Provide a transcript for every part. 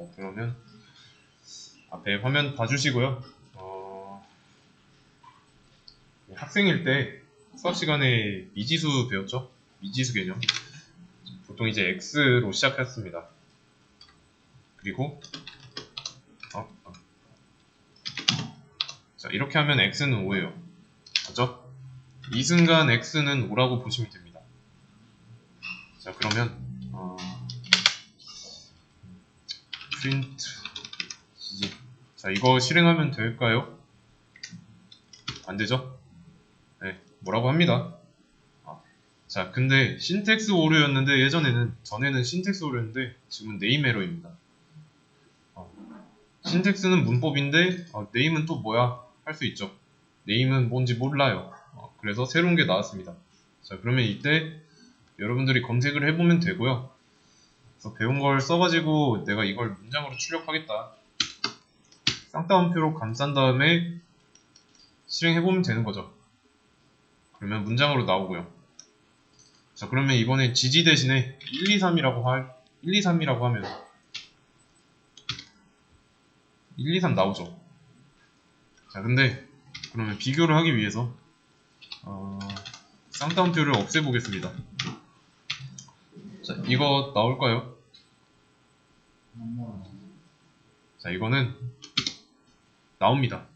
자, 그러면 앞에 화면 봐주시고요. 학생일 때 수학 시간에 미지수 배웠죠? 미지수 개념. 보통 이제 x로 시작했습니다. 그리고 자, 이렇게 하면 x는 5예요. 맞죠? 이 순간 x는 5라고 보시면 됩니다. 자, 그러면 print gg. 자, 이거 실행하면 될까요? 안 되죠? 네, 뭐라고 합니다. 자, 근데 신텍스 오류였는데 전에는 신텍스 오류였는데 지금은 네임 에러입니다. 신텍스는 문법인데 네임은 또 뭐야? 할 수 있죠. 네임은 뭔지 몰라요. 그래서 새로운 게 나왔습니다. 자, 그러면 이때 여러분들이 검색을 해보면 되고요. 그래서 배운 걸 써가지고 내가 이걸 문장으로 출력하겠다. 쌍따옴표로 감싼 다음에 실행해보면 되는 거죠. 그러면 문장으로 나오고요. 자, 그러면 이번에 gg 대신에 1, 2, 3이라고 하면 1, 2, 3 나오죠. 자, 근데 그러면 비교를 하기 위해서 쌍따옴표를 없애보겠습니다. 자, 이거 나올까요? 자, 이거는 나옵니다.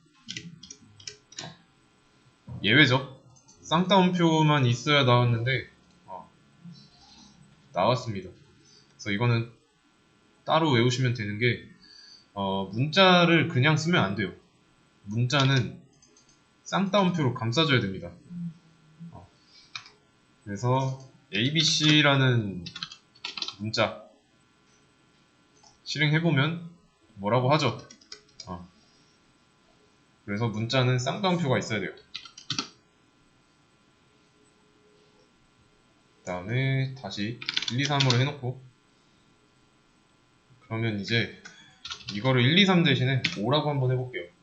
예외죠. 쌍따옴표만 있어야 나왔는데 나왔습니다. 그래서 이거는 따로 외우시면 되는 게 문자를 그냥 쓰면 안 돼요. 문자는 쌍따옴표로 감싸줘야 됩니다. 그래서 ABC라는 문자 실행해보면 뭐라고 하죠? 그래서 문자는 쌍따옴표가 있어야 돼요. 그 다음에 다시 1, 2, 3으로 해놓고 그러면 이제 이거를 1, 2, 3 대신에 5라고 한번 해볼게요.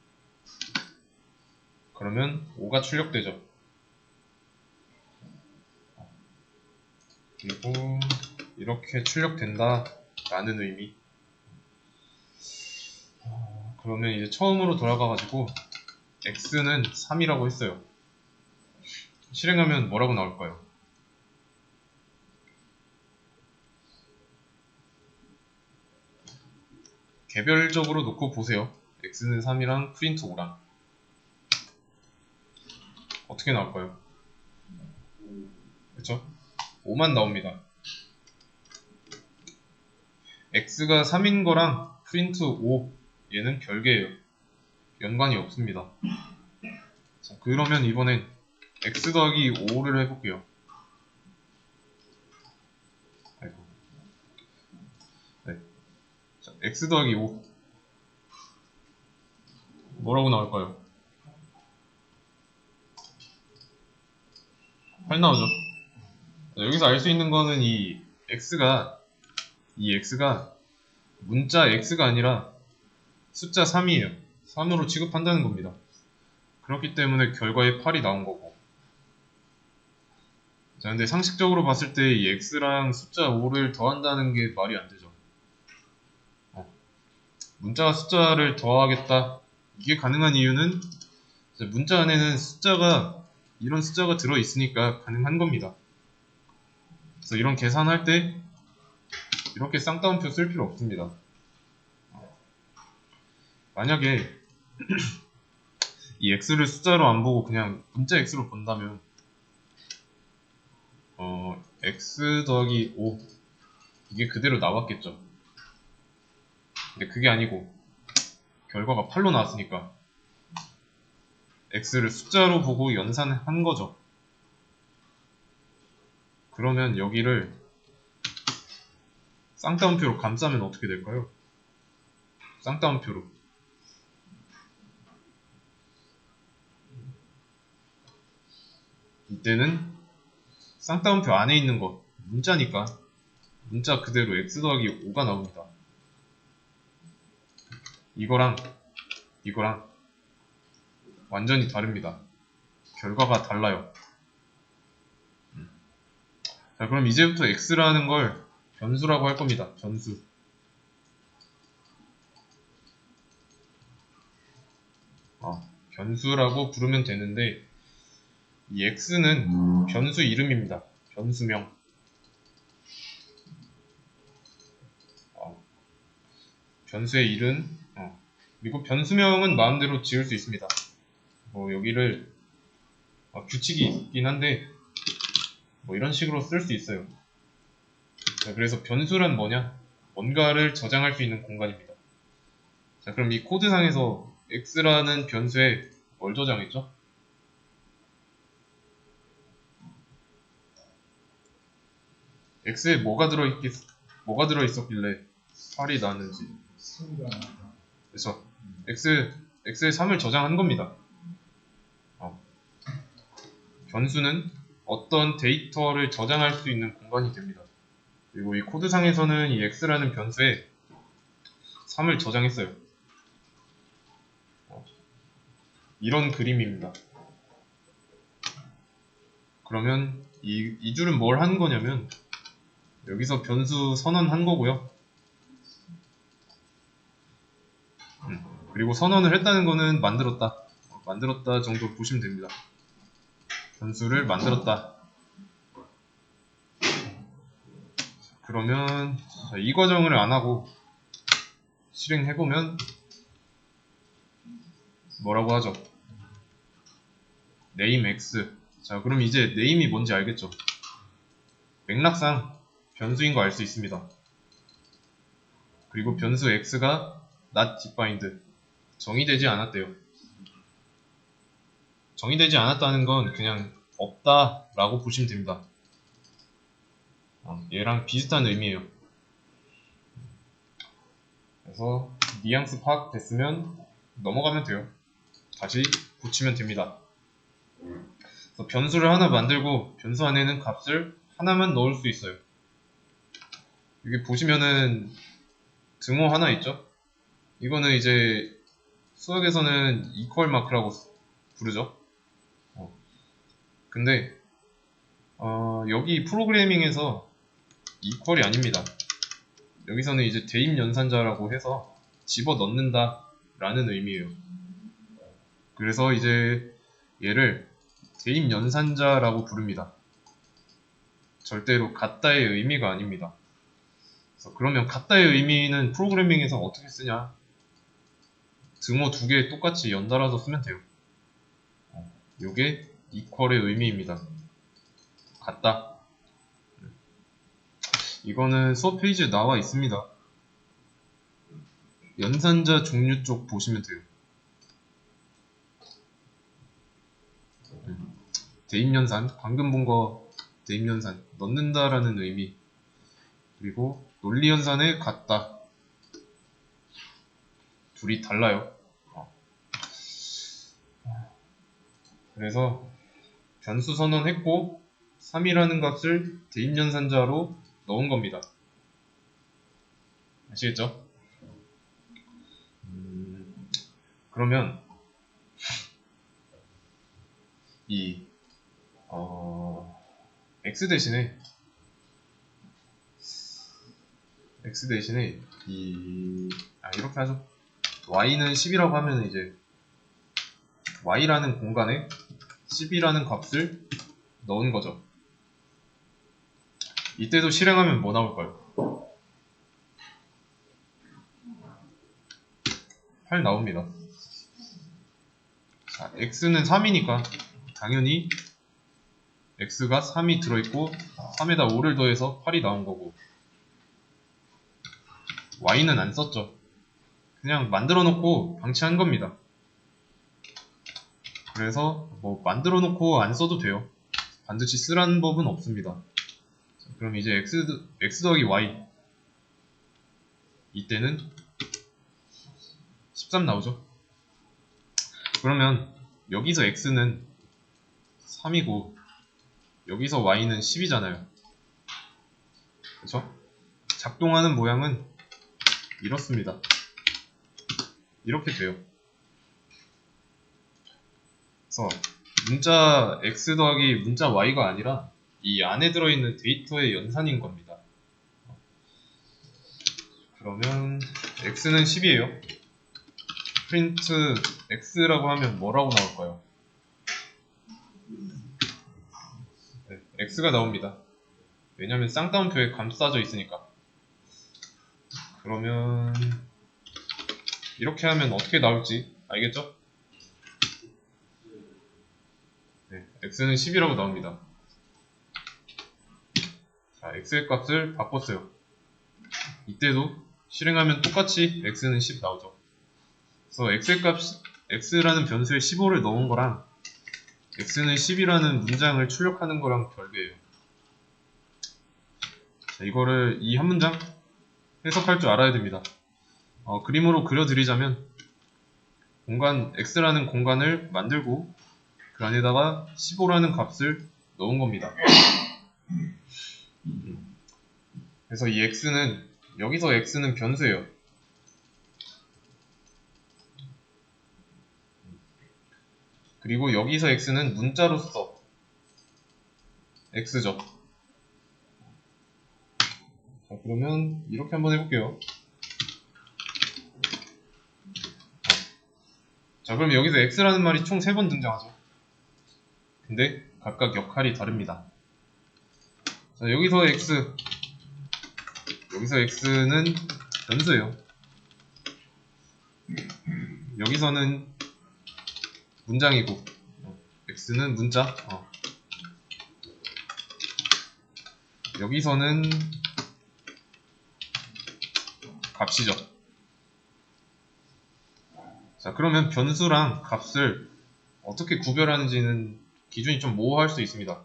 그러면 5가 출력되죠. 그리고 이렇게 출력된다 라는 의미. 그러면 이제 처음으로 돌아가가지고 x는 3이라고 했어요. 실행하면 뭐라고 나올까요? 개별적으로 놓고 보세요. x는 3이랑 프린트 5랑 어떻게 나올까요? 그쵸? 5만 나옵니다. x가 3인 거랑 프린트 5 얘는 별개예요. 연관이 없습니다. 자, 그러면 이번엔 x 더하기 5를 해볼게요. 아이고. 네. 자, x 더하기 5 뭐라고 나올까요? 8 나오죠. 자, 여기서 알 수 있는 거는 이 x가 문자 x가 아니라 숫자 3이에요. 3으로 취급한다는 겁니다. 그렇기 때문에 결과에 8이 나온 거고. 자, 근데 상식적으로 봤을 때 이 x랑 숫자 5를 더한다는 게 말이 안 되죠. 문자가 숫자를 더하겠다. 이게 가능한 이유는 문자 안에는 이런 숫자가 들어있으니까 가능한 겁니다. 그래서 이런 계산할 때 이렇게 쌍따옴표 쓸 필요 없습니다. 만약에 이 x를 숫자로 안 보고 그냥 문자 x로 본다면 x 더하기 5 이게 그대로 나왔겠죠. 근데 그게 아니고 결과가 8로 나왔으니까 x를 숫자로 보고 연산한 거죠. 그러면 여기를 쌍따옴표로 감싸면 어떻게 될까요? 쌍따옴표로 이때는 쌍따옴표 안에 있는 거 문자니까 문자 그대로 x 더하기 5가 나옵니다. 이거랑 완전히 다릅니다. 결과가 달라요. 자, 그럼 이제부터 x라는 걸 변수라고 할 겁니다. 변수. 변수라고 부르면 되는데, 이 x는 변수 이름입니다. 변수명. 변수의 이름, 그리고 변수명은 마음대로 지을 수 있습니다. 뭐 여기를 규칙이 있긴 한데 뭐 이런 식으로 쓸 수 있어요. 자, 그래서 변수란 뭐냐? 뭔가를 저장할 수 있는 공간입니다. 자, 그럼 이 코드상에서 x라는 변수에 뭘 저장했죠? x에 뭐가 들어있었길래 8이 나왔는지. 그래서 x에 3을 저장한 겁니다. 변수는 어떤 데이터를 저장할 수 있는 공간이 됩니다. 그리고 이 코드상에서는 이 x라는 변수에 3을 저장했어요. 이런 그림입니다. 그러면 이 줄은 뭘 한 거냐면 여기서 변수 선언한 거고요. 그리고 선언을 했다는 거는 만들었다 정도 보시면 됩니다. 변수를 만들었다. 그러면 이 과정을 안 하고 실행해보면 뭐라고 하죠? name x. 자, 그럼 이제 name이 뭔지 알겠죠? 맥락상 변수인 거 알 수 있습니다. 그리고 변수 x가 not defined, 정의되지 않았대요. 정의되지 않았다는 건 그냥 없다 라고 보시면 됩니다. 얘랑 비슷한 의미예요. 그래서 뉘앙스 파악됐으면 넘어가면 돼요. 다시 붙이면 됩니다. 그래서 변수를 하나 만들고 변수 안에는 값을 하나만 넣을 수 있어요. 여기 보시면은 등호 하나 있죠? 이거는 이제 수학에서는 equal mark라고 부르죠. 근데 여기 프로그래밍에서 equal이 아닙니다. 여기서는 이제 대입 연산자라고 해서 집어 넣는다 라는 의미예요. 그래서 이제 얘를 대입 연산자라고 부릅니다. 절대로 같다의 의미가 아닙니다. 그러면 같다의 의미는 프로그래밍에서 어떻게 쓰냐? 등호 두 개 똑같이 연달아서 쓰면 돼요. 요게 equal의 의미입니다. 같다. 이거는 수업 페이지에 나와 있습니다. 연산자 종류 쪽 보시면 돼요. 대입연산, 방금 본 거 대입연산, 넣는다라는 의미. 그리고 논리연산에 같다. 둘이 달라요. 그래서 변수 선언했고 3이라는 값을 대입연산자로 넣은 겁니다. 아시겠죠? 그러면 이 x 대신에 이렇게 하죠. y는 10이라고 하면 이제 y라는 공간에 10이라는 값을 넣은 거죠. 이때도 실행하면 뭐 나올까요? 8 나옵니다. 자, x는 3이니까 당연히 x가 3이 들어있고 3에다 5를 더해서 8이 나온 거고, y는 안 썼죠. 그냥 만들어 놓고 방치한 겁니다. 그래서 뭐 만들어 놓고 안 써도 돼요. 반드시 쓰라는 법은 없습니다. 자, 그럼 이제 x 더하기 y, 이때는 13 나오죠. 그러면 여기서 x는 3이고 여기서 y는 10이잖아요. 그쵸? 작동하는 모양은 이렇습니다. 이렇게 돼요. 그래서 문자 x 더하기 문자 y가 아니라 이 안에 들어있는 데이터의 연산인 겁니다. 그러면 x는 10이에요. 프린트 x라고 하면 뭐라고 나올까요? 네, x가 나옵니다. 왜냐면 쌍따옴표에 감싸져 있으니까. 그러면 이렇게 하면 어떻게 나올지 알겠죠? 네, x는 10이라고 나옵니다. 자, x의 값을 바꿨어요. 이때도 실행하면 똑같이 x는 10 나오죠. 그래서 x의 값, x라는 변수에 15를 넣은 거랑 x는 10이라는 문장을 출력하는 거랑 별개예요. 자, 이거를 이 한 문장 해석할 줄 알아야 됩니다. 그림으로 그려드리자면 공간 x라는 공간을 만들고 그 안에다가 15라는 값을 넣은 겁니다. 그래서 이 x는 여기서 x는 변수예요. 그리고 여기서 x는 문자로서 x죠. 자, 그러면 이렇게 한번 해볼게요. 자, 그럼 여기서 x라는 말이 총 3번 등장하죠. 근데 각각 역할이 다릅니다. 자, 여기서 x는 변수예요. 여기서는 문장이고 x는 문자. 여기서는 값이죠. 자, 그러면 변수랑 값을 어떻게 구별하는지는 기준이 좀 모호할 수 있습니다.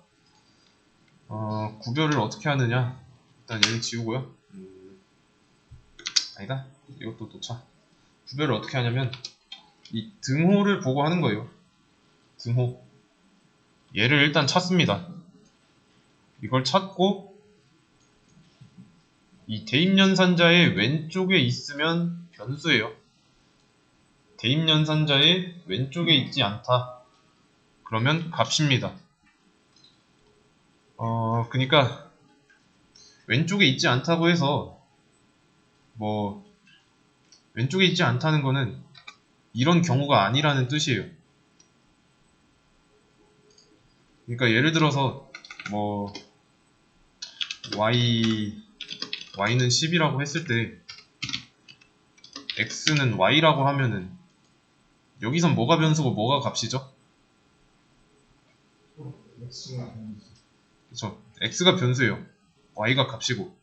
구별을 어떻게 하느냐? 일단 얘는 지우고요. 아니다. 이것도 놓자. 구별을 어떻게 하냐면 이 등호를 보고 하는 거예요. 등호. 얘를 일단 찾습니다. 이걸 찾고 이 대입연산자의 왼쪽에 있으면 변수예요. 대입연산자의 왼쪽에 있지 않다. 그러면 값입니다. 그러니까 왼쪽에 있지 않다고 해서 왼쪽에 있지 않다는 거는 이런 경우가 아니라는 뜻이에요. 그러니까 예를 들어서 y는 10이라고 했을 때 x는 y라고 하면은 여기선 뭐가 변수고 뭐가 값이죠? 그쵸. x가 변수예요. y가 값이고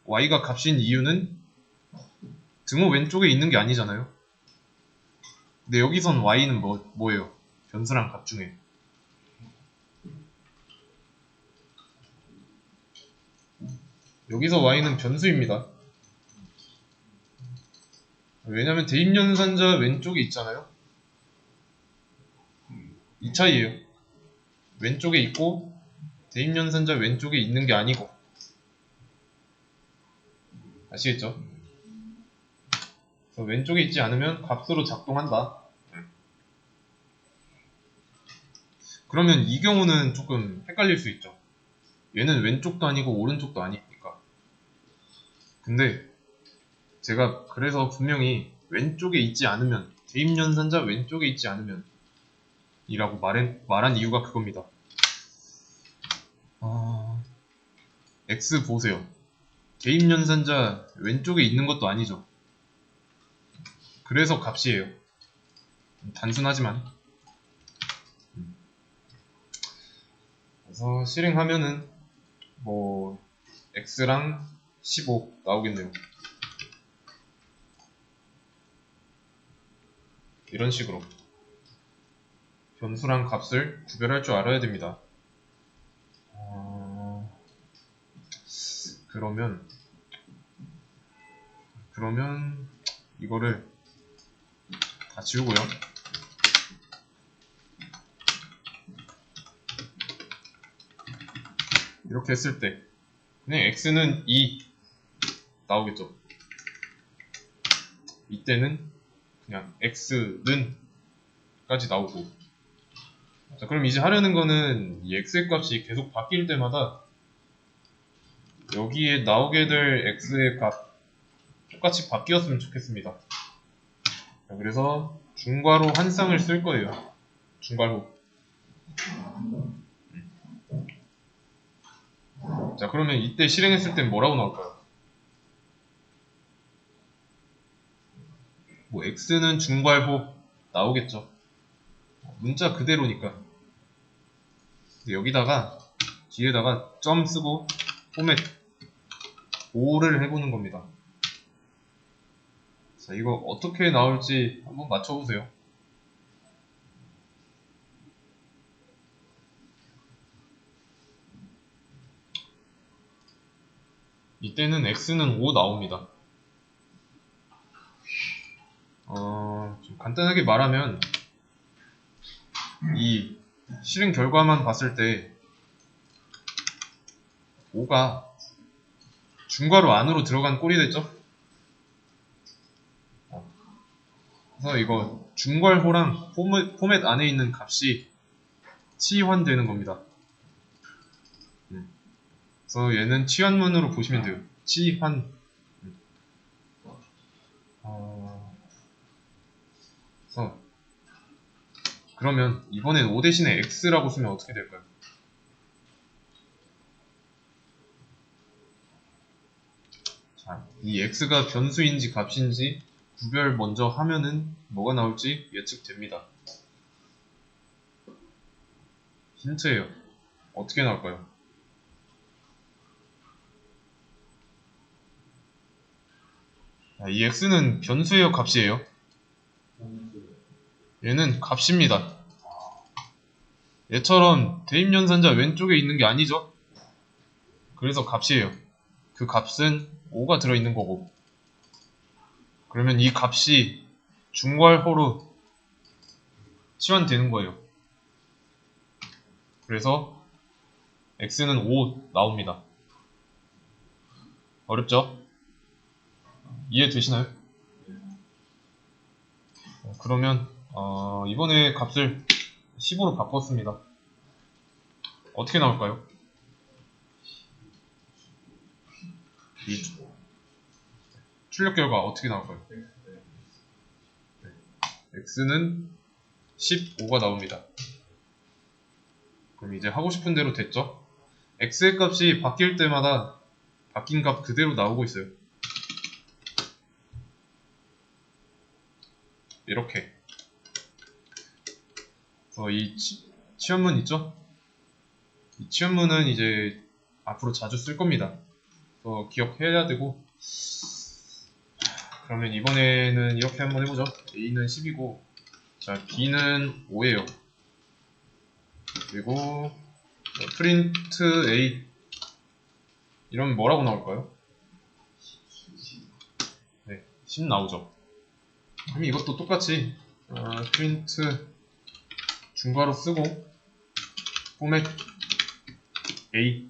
y가 값인 이유는 등호 왼쪽에 있는 게 아니잖아요. 근데 여기선 y는 뭐예요? 변수랑 값 중에. 여기서 y는 변수입니다. 왜냐면 대입연산자 왼쪽에 있잖아요. 이 차이예요. 왼쪽에 있고 대입연산자 왼쪽에 있는 게 아니고. 아시겠죠? 그래서 왼쪽에 있지 않으면 값으로 작동한다. 그러면 이 경우는 조금 헷갈릴 수 있죠. 얘는 왼쪽도 아니고 오른쪽도 아니니까. 근데 제가 그래서 분명히 왼쪽에 있지 않으면, 대입연산자 왼쪽에 있지 않으면 이라고 말한 이유가 그겁니다. X 보세요. 대입연산자 왼쪽에 있는 것도 아니죠. 그래서 값이에요. 단순하지만. 그래서 실행하면은 X랑 15 나오겠네요. 이런 식으로 변수랑 값을 구별할 줄 알아야 됩니다. 그러면 이거를 다 지우고요. 이렇게 했을 때 그냥 x는 2 나오겠죠. 이때는 그냥 x는 까지 나오고. 자, 그럼 이제 하려는 거는 이 x의 값이 계속 바뀔 때마다 여기에 나오게 될 x의 값 똑같이 바뀌었으면 좋겠습니다. 자, 그래서 중괄호 한 쌍을 쓸 거예요. 중괄호. 자, 그러면 이때 실행했을 땐 뭐라고 나올까요? 뭐 x는 중괄호 나오겠죠. 문자 그대로니까. 여기다가 뒤에다가 점 쓰고 포맷 5를 해보는 겁니다. 자, 이거 어떻게 나올지 한번 맞춰보세요. 이때는 x는 5 나옵니다. 좀 간단하게 말하면 이 실행 결과만 봤을 때 5가 중괄호 안으로 들어간 꼴이 됐죠? 그래서 이거 중괄호랑 포맷 안에 있는 값이 치환되는 겁니다. 그래서 얘는 치환문으로 보시면 돼요. 치환. 그래서 그러면 이번엔 5 대신에 x라고 쓰면 어떻게 될까요? 자, 이 x가 변수인지 값인지 구별 먼저 하면은 뭐가 나올지 예측됩니다. 힌트예요. 어떻게 나올까요? 자, 이 x는 변수예요, 값이에요? 얘는 값입니다. 얘처럼 대입연산자 왼쪽에 있는 게 아니죠? 그래서 값이에요. 그 값은 5가 들어있는 거고. 그러면 이 값이 중괄호로 치환되는 거예요. 그래서 x는 5 나옵니다. 어렵죠? 이해되시나요? 그러면 이번에 값을 15로 바꿨습니다. 어떻게 나올까요? 이 출력 결과 어떻게 나올까요? x는 15가 나옵니다. 그럼 이제 하고 싶은 대로 됐죠? x의 값이 바뀔 때마다 바뀐 값 그대로 나오고 있어요. 이렇게. 그래서 이 치환문 있죠? 이 치환문은 이제 앞으로 자주 쓸 겁니다. 그래서 기억해야 되고. 그러면 이번에는 이렇게 한번 해보죠. a는 10이고 자, b는 5예요. 그리고 프린트 a 이러면 뭐라고 나올까요? 네, 10 나오죠. 그럼 이것도 똑같이 프린트 중괄호 쓰고 포맷 a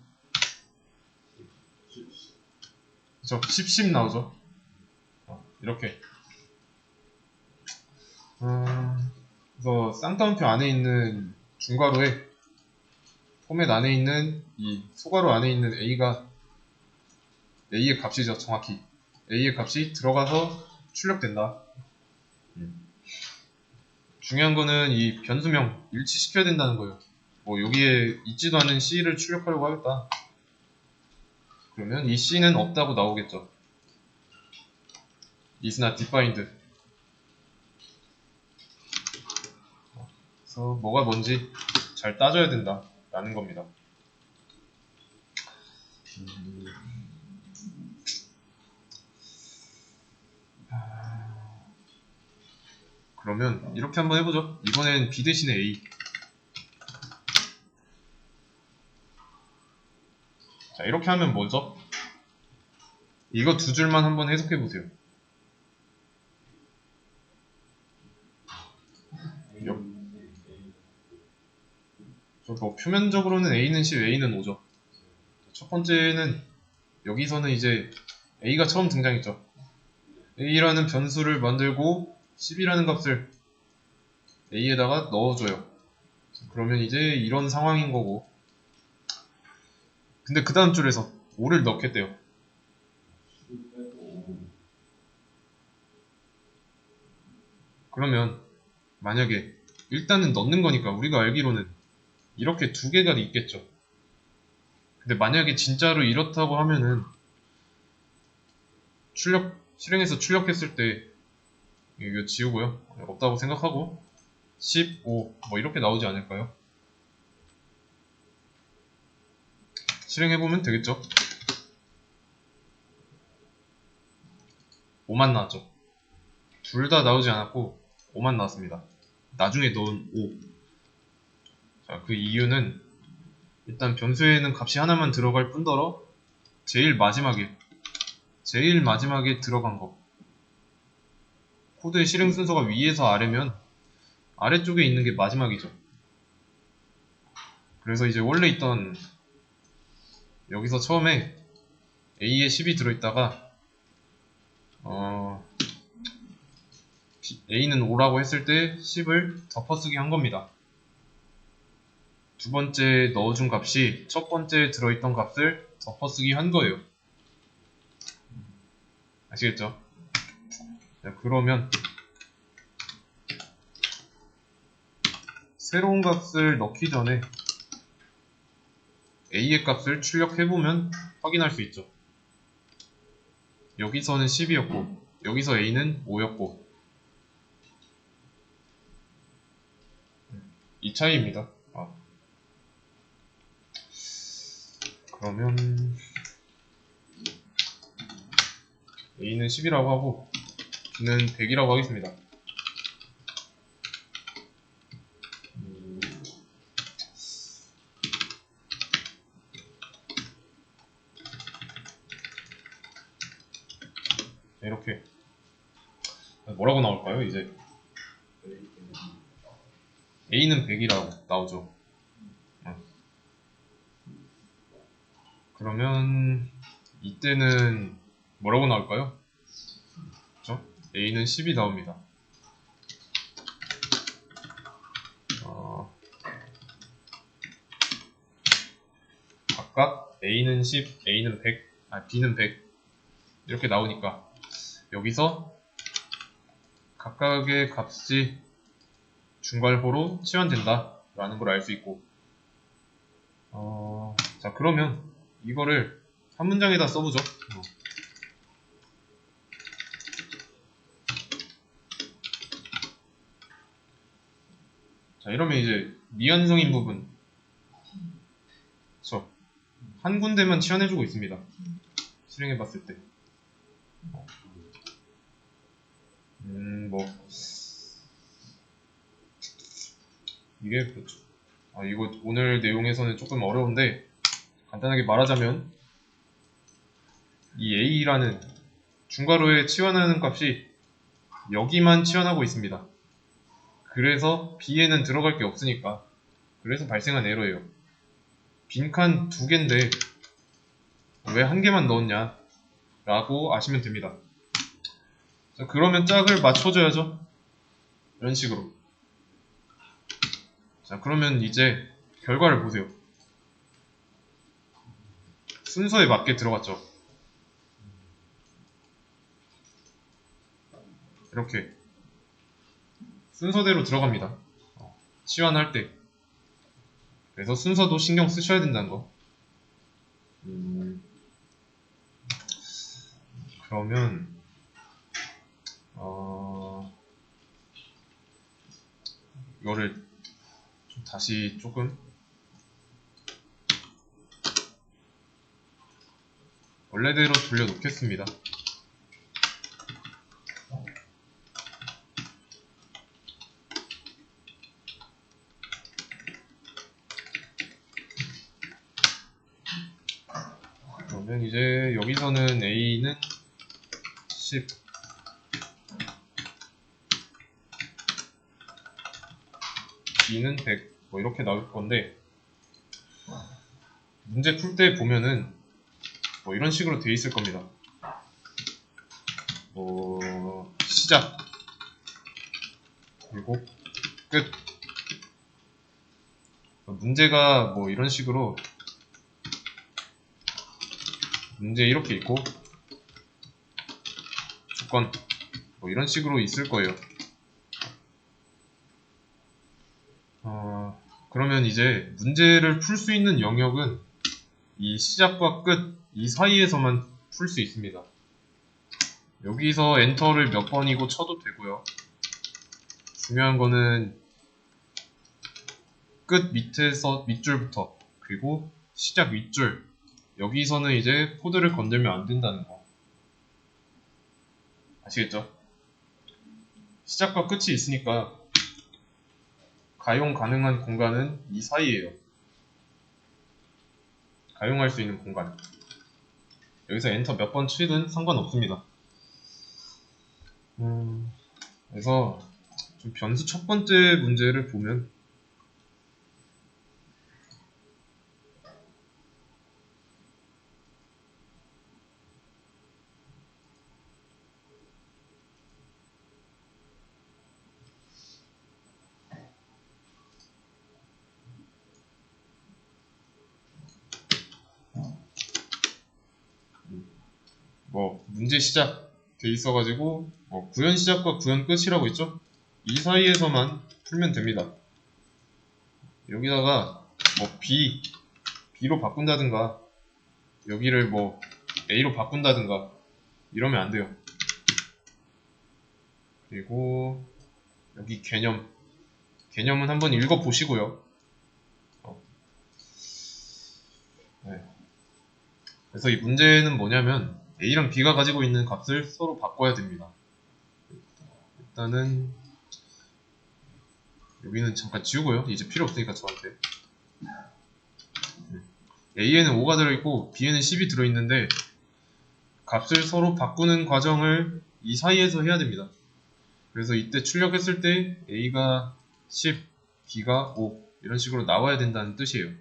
그쵸? 10 나오죠. 이렇게. 그래서 쌍따옴표 안에 있는 중괄호에 포맷 안에 있는 이 소괄호 안에 있는 a의 값이죠. 정확히 a의 값이 들어가서 출력된다. 중요한 거는 이 변수명 일치시켜야 된다는 거예요. 뭐 여기에 있지도 않은 c를 출력하려고 하겠다. 그러면 이 c는 없다고 나오겠죠. is not defined. 그래서 뭐가 뭔지 잘 따져야 된다 라는 겁니다. 그러면 이렇게 한번 해보죠. 이번엔 b 대신에 a. 자, 이렇게 하면 뭐죠? 이거 두 줄만 한번 해석해 보세요. 뭐 표면적으로는 a는 10, a는 5죠. 첫 번째는 여기서는 이제 a가 처음 등장했죠. a라는 변수를 만들고 10이라는 값을 a에다가 넣어줘요. 그러면 이제 이런 상황인 거고. 근데 그 다음 줄에서 5를 넣겠대요. 그러면 만약에 일단은 넣는 거니까 우리가 알기로는 이렇게 두 개가 있겠죠. 근데 만약에 진짜로 이렇다고 하면은 실행해서 출력했을 때 이거 지우고요. 없다고 생각하고 15 뭐 이렇게 나오지 않을까요? 실행해보면 되겠죠. 5만 나왔죠. 둘 다 나오지 않았고 5만 나왔습니다. 나중에 넣은 5. 자, 그 이유는 일단 변수에는 값이 하나만 들어갈 뿐더러 제일 마지막에 들어간 거. 코드의 실행 순서가 위에서 아래면 아래쪽에 있는 게 마지막이죠. 그래서 이제 원래 있던 여기서 처음에 A에 10이 들어있다가 A는 5라고 했을 때 10을 덮어쓰기 한 겁니다. 두 번째 넣어준 값이 첫 번째 들어있던 값을 덮어쓰기 한 거예요. 아시겠죠? 자, 그러면 새로운 값을 넣기 전에 A의 값을 출력해보면 확인할 수 있죠. 여기서는 10이었고 여기서 A는 5였고 이 차이입니다. 그러면 A는 10이라고 하고 B는 100이라고 하겠습니다. 이렇게 뭐라고 나올까요? 이제 A는 100이라고 나오죠. 그러면 이때는 뭐라고 나올까요? 그렇죠? A는 10이 나옵니다. 각각 A는 10, A는 100, B는 100 이렇게 나오니까 여기서 각각의 값이 중괄호로 치환된다 라는 걸 알 수 있고 자 그러면 이거를 한 문장에다 써보죠. 자 이러면 이제 미완성인 부분 그쵸? 한 군데만 치환해주고 있습니다. 실행해봤을 때 뭐 이게 그렇죠. 이거 오늘 내용에서는 조금 어려운데 간단하게 말하자면 이 A라는 중괄호에 치환하는 값이 여기만 치환하고 있습니다. 그래서 B에는 들어갈 게 없으니까 그래서 발생한 에러예요. 빈칸 두 개인데 왜 한 개만 넣었냐 라고 아시면 됩니다. 자, 그러면 짝을 맞춰줘야죠. 이런 식으로. 자 그러면 이제 결과를 보세요. 순서에 맞게 들어갔죠. 이렇게 순서대로 들어갑니다. 치환할 때. 그래서 순서도 신경 쓰셔야 된다는 거. 그러면 이거를 좀 다시 조금 원래대로 돌려놓겠습니다. 그러면 이제 여기서는 A는 10 B는 100 뭐 이렇게 나올 건데 문제 풀 때 보면은 뭐 이런 식으로 돼 있을 겁니다. 시작 그리고 끝. 문제가 뭐 이런 식으로 문제 이렇게 있고 조건 뭐 이런 식으로 있을 거예요. 그러면 이제 문제를 풀 수 있는 영역은 이 시작과 끝, 이 사이에서만 풀 수 있습니다. 여기서 엔터를 몇 번이고 쳐도 되고요. 중요한 거는 끝 밑에서 밑줄부터, 그리고 시작 윗줄, 여기서는 이제 코드를 건들면 안 된다는 거 아시겠죠? 시작과 끝이 있으니까 가용 가능한 공간은 이 사이에요. 가용할 수 있는 공간. 여기서 엔터 몇 번 치든 상관없습니다. 그래서 좀 변수 첫 번째 문제를 보면 뭐 문제 시작 돼 있어가지고 구현 시작과 구현 끝이라고 있죠? 이 사이에서만 풀면 됩니다. 여기다가 뭐 B로 바꾼다든가 여기를 뭐 A로 바꾼다든가 이러면 안 돼요. 그리고 여기 개념은 한번 읽어보시고요. 네. 그래서 이 문제는 뭐냐면 A랑 B가 가지고 있는 값을 서로 바꿔야 됩니다. 일단은 여기는 잠깐 지우고요. 이제 필요 없으니까 저한테. A에는 5가 들어있고 B에는 10이 들어있는데 값을 서로 바꾸는 과정을 이 사이에서 해야 됩니다. 그래서 이때 출력했을 때 A가 10, B가 5 이런 식으로 나와야 된다는 뜻이에요.